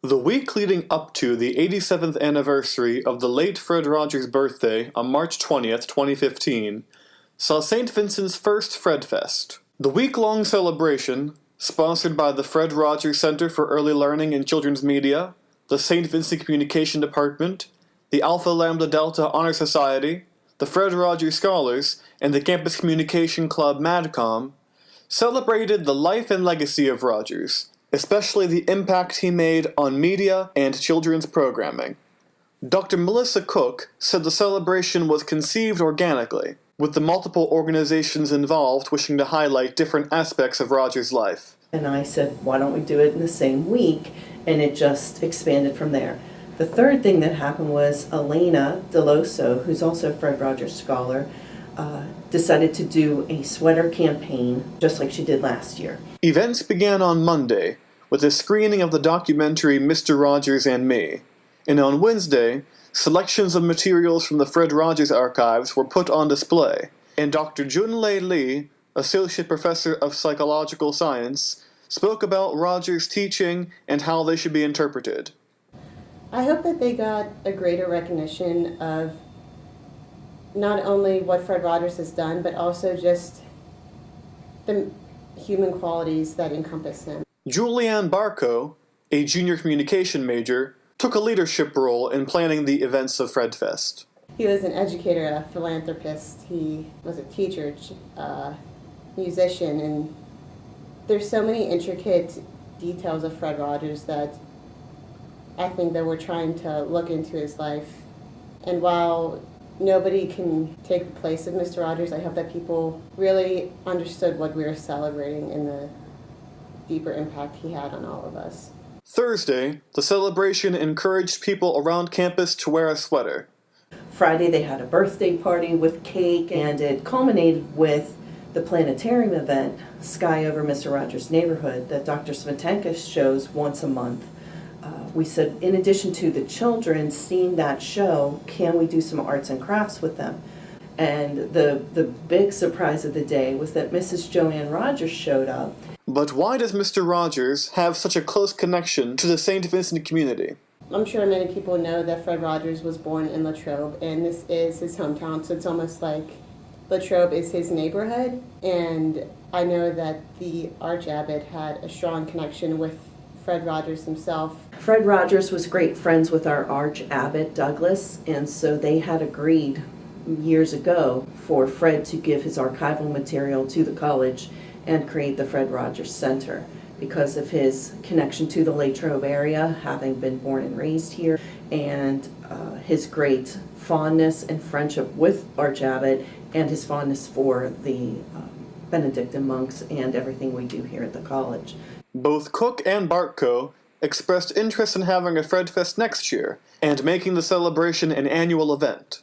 The week leading up to the 87th anniversary of the late Fred Rogers' birthday on March 20th, 2015, saw St. Vincent's first Fred Fest. The week-long celebration, sponsored by the Fred Rogers Center for Early Learning in Children's Media, the St. Vincent Communication Department, the Alpha Lambda Delta Honor Society, the Fred Rogers Scholars, and the Campus Communication Club MADCOM, celebrated the life and legacy of Rogers, especially the impact he made on media and children's programming. Dr. Melissa Cook said the celebration was conceived organically, with the multiple organizations involved wishing to highlight different aspects of Rogers' life. And I said, why don't we do it in the same week? And it just expanded from there. The third thing that happened was Elena Deloso, who's also a Fred Rogers scholar, decided to do a sweater campaign just like she did last year. Events began on Monday with a screening of the documentary Mr. Rogers and Me, and on Wednesday, selections of materials from the Fred Rogers archives were put on display, and Dr. Junlei Lee, Associate Professor of Psychological Science, spoke about Rogers' teaching and how they should be interpreted. I hope that they got a greater recognition of not only what Fred Rogers has done, but also just the human qualities that encompass him. Julianne Barco, a junior communication major, took a leadership role in planning the events of Fred Fest. He was an educator, a philanthropist. He was a teacher, musician, and there's so many intricate details of Fred Rogers that I think that we're trying to look into his life. And while nobody can take the place of Mr. Rogers, I hope that people really understood what we were celebrating and the deeper impact he had on all of us. Thursday, the celebration encouraged people around campus to wear a sweater. Friday they had a birthday party with cake, and it culminated with the planetarium event, Sky Over Mr. Rogers' Neighborhood, that Dr. Wojtechko shows once a month. We said, in addition to the children seeing that show, can we do some arts and crafts with them? And the big surprise of the day was that Mrs. Joanne Rogers showed up. But why does Mr. Rogers have such a close connection to the St. Vincent community? I'm sure many people know that Fred Rogers was born in Latrobe, and this is his hometown, so it's almost like Latrobe is his neighborhood. And I know that the Archabbot had a strong connection with Fred Rogers himself. Fred Rogers was great friends with our Archabbot, Douglas, and so they had agreed years ago for Fred to give his archival material to the college and create the Fred Rogers Center because of his connection to the Latrobe area, having been born and raised here, and his great fondness and friendship with Archabbot and his fondness for the Benedictine monks and everything we do here at the college. Both Cook and Barco expressed interest in having a Fred Fest next year and making the celebration an annual event.